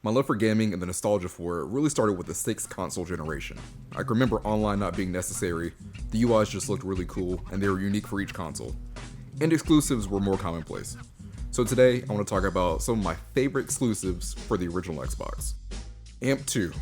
My love for gaming and the nostalgia for it really started with the 6th console generation. I can remember online not being necessary, the UIs just looked really cool, and they were unique for each console. And exclusives were more commonplace. So today, I want to talk about some of my favorite exclusives for the original Xbox. AMP 2.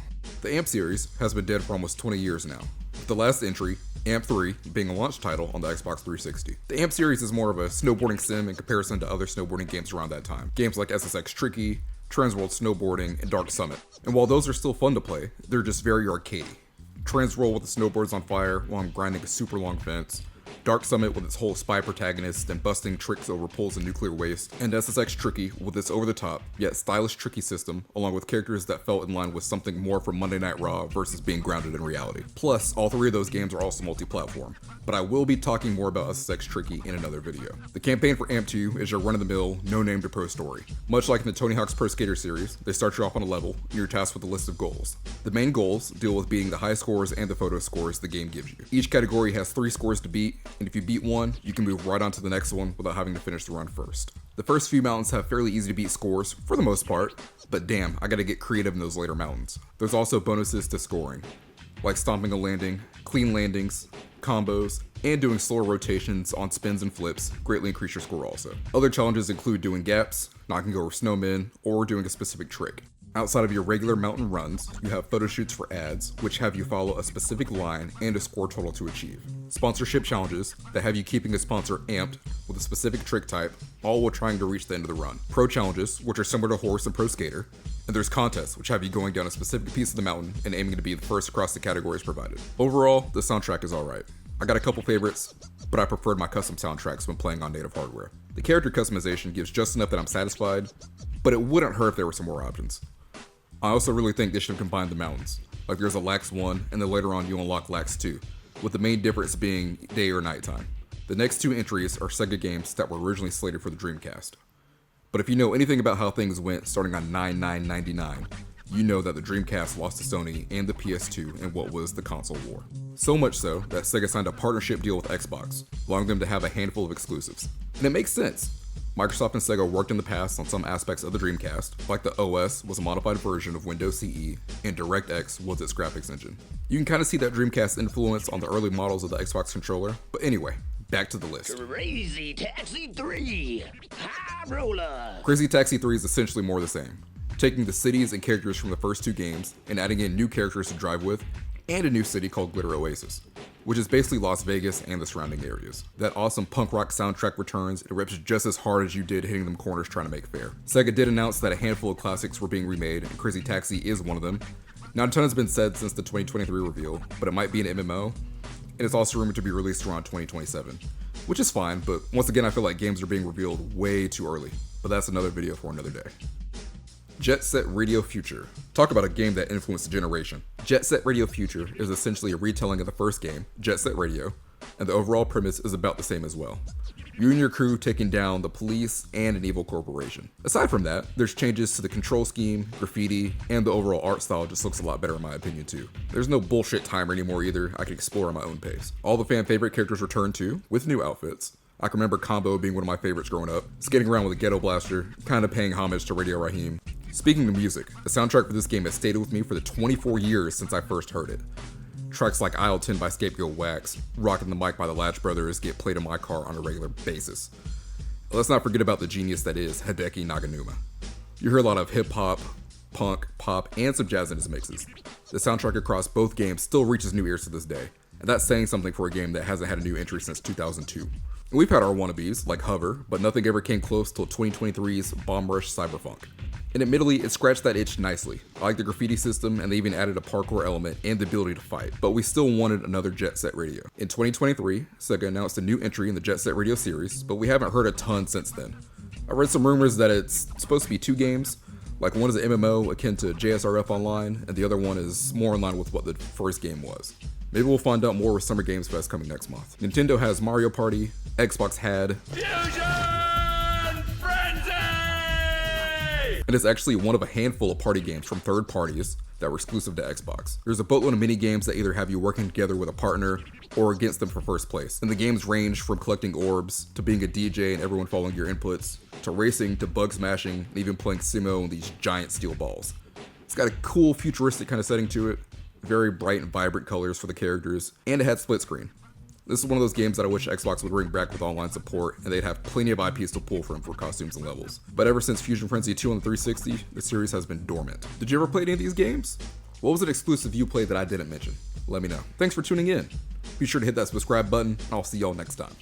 The AMP series has been dead for almost 20 years now, with the last entry, AMP 3, being a launch title on the Xbox 360. The AMP series is more of a snowboarding sim in comparison to other snowboarding games around that time. Games like SSX Tricky, Transworld Snowboarding, and Dark Summit. And while those are still fun to play, they're just very arcadey. Transworld with the snowboards on fire while I'm grinding a super long fence, Dark Summit with its whole spy protagonist and busting tricks over poles and nuclear waste, and SSX Tricky with its over-the-top, yet stylish tricky system, along with characters that felt in line with something more from Monday Night Raw versus being grounded in reality. Plus, all three of those games are also multi-platform, but I will be talking more about SSX Tricky in another video. The campaign for AMP 2 is your run-of-the-mill, no-name-to-pro story. Much like in the Tony Hawk's Pro Skater series, they start you off on a level, and you're tasked with a list of goals. The main goals deal with beating the high scores and the photo scores the game gives you. Each category has 3 scores to beat, and if you beat one, you can move right on to the next one without having to finish the run first. The first few mountains have fairly easy to beat scores, for the most part, but damn, I gotta get creative in those later mountains. There's also bonuses to scoring, like stomping a landing, clean landings, combos, and doing slower rotations on spins and flips greatly increase your score also. Other challenges include doing gaps, knocking over snowmen, or doing a specific trick. Outside of your regular mountain runs, you have photo shoots for ads, which have you follow a specific line and a score total to achieve. Sponsorship challenges that have you keeping a sponsor amped with a specific trick type, all while trying to reach the end of the run. Pro challenges, which are similar to Horse and Pro Skater, and there's contests, which have you going down a specific piece of the mountain and aiming to be the first across the categories provided. Overall, the soundtrack is alright. I got a couple favorites, but I preferred my custom soundtracks when playing on native hardware. The character customization gives just enough that I'm satisfied, but it wouldn't hurt if there were some more options. I also really think they should have combined the mountains. Like there's a Lax 1, and then later on you unlock Lax 2, with the main difference being day or nighttime. The next 2 entries are Sega games that were originally slated for the Dreamcast. But if you know anything about how things went starting on 9/9/99, you know that the Dreamcast lost to Sony and the PS2 in what was the console war. So much so that Sega signed a partnership deal with Xbox, allowing them to have a handful of exclusives. And it makes sense. Microsoft and Sega worked in the past on some aspects of the Dreamcast, like the OS was a modified version of Windows CE, and DirectX was its graphics engine. You can kind of see that Dreamcast influence on the early models of the Xbox controller, but anyway, back to the list. Crazy Taxi 3! High Roller! Crazy Taxi 3 is essentially more the same, taking the cities and characters from the first 2 games and adding in new characters to drive with, and a new city called Glitter Oasis, which is basically Las Vegas and the surrounding areas. That awesome punk rock soundtrack returns, it rips just as hard as you did hitting them corners trying to make fair. Sega did announce that a handful of classics were being remade, and Crazy Taxi is one of them. Not a ton has been said since the 2023 reveal, but it might be an MMO, and it's also rumored to be released around 2027, which is fine, but once again I feel like games are being revealed way too early, but that's another video for another day. Jet Set Radio Future. Talk about a game that influenced a generation. Jet Set Radio Future is essentially a retelling of the first game, Jet Set Radio, and the overall premise is about the same as well. You and your crew taking down the police and an evil corporation. Aside from that, there's changes to the control scheme, graffiti, and the overall art style just looks a lot better in my opinion too. There's no bullshit timer anymore either, I can explore at my own pace. All the fan favorite characters return too, with new outfits. I can remember Combo being one of my favorites growing up, skating around with a ghetto blaster, kind of paying homage to Radio Raheem. Speaking of music, the soundtrack for this game has stayed with me for the 24 years since I first heard it. Tracks like Aisle 10 by Scapegoat Wax, Rockin' the Mic by the Latch Brothers get played in my car on a regular basis. Let's not forget about the genius that is Hideki Naganuma. You hear a lot of hip-hop, punk, pop, and some jazz in his mixes. The soundtrack across both games still reaches new ears to this day, and that's saying something for a game that hasn't had a new entry since 2002. And we've had our wannabes, like Hover, but nothing ever came close till 2023's Bomb Rush Cyberfunk. And admittedly, it scratched that itch nicely. I like the graffiti system, and they even added a parkour element and the ability to fight, but we still wanted another Jet Set Radio. In 2023, Sega announced a new entry in the Jet Set Radio series, but we haven't heard a ton since then. I read some rumors that it's supposed to be 2 games, like one is an MMO akin to JSRF Online, and the other one is more in line with what the first game was. Maybe we'll find out more with Summer Games Fest coming next month. Nintendo has Mario Party, Xbox had Fusion Frenzy! and it's actually one of a handful of party games from third parties that were exclusive to Xbox. There's a boatload of mini games that either have you working together with a partner or against them for first place. And the games range from collecting orbs, to being a DJ and everyone following your inputs, to racing, to bug smashing, and even playing sumo in these giant steel balls. It's got a cool futuristic kind of setting to it, very bright and vibrant colors for the characters, and it had split screen. This is one of those games that I wish Xbox would bring back with online support, and they'd have plenty of IPs to pull from for costumes and levels. But ever since Fusion Frenzy 2 on the 360, the series has been dormant. Did you ever play any of these games? What was an exclusive you played that I didn't mention? Let me know. Thanks for tuning in. Be sure to hit that subscribe button, and I'll see y'all next time.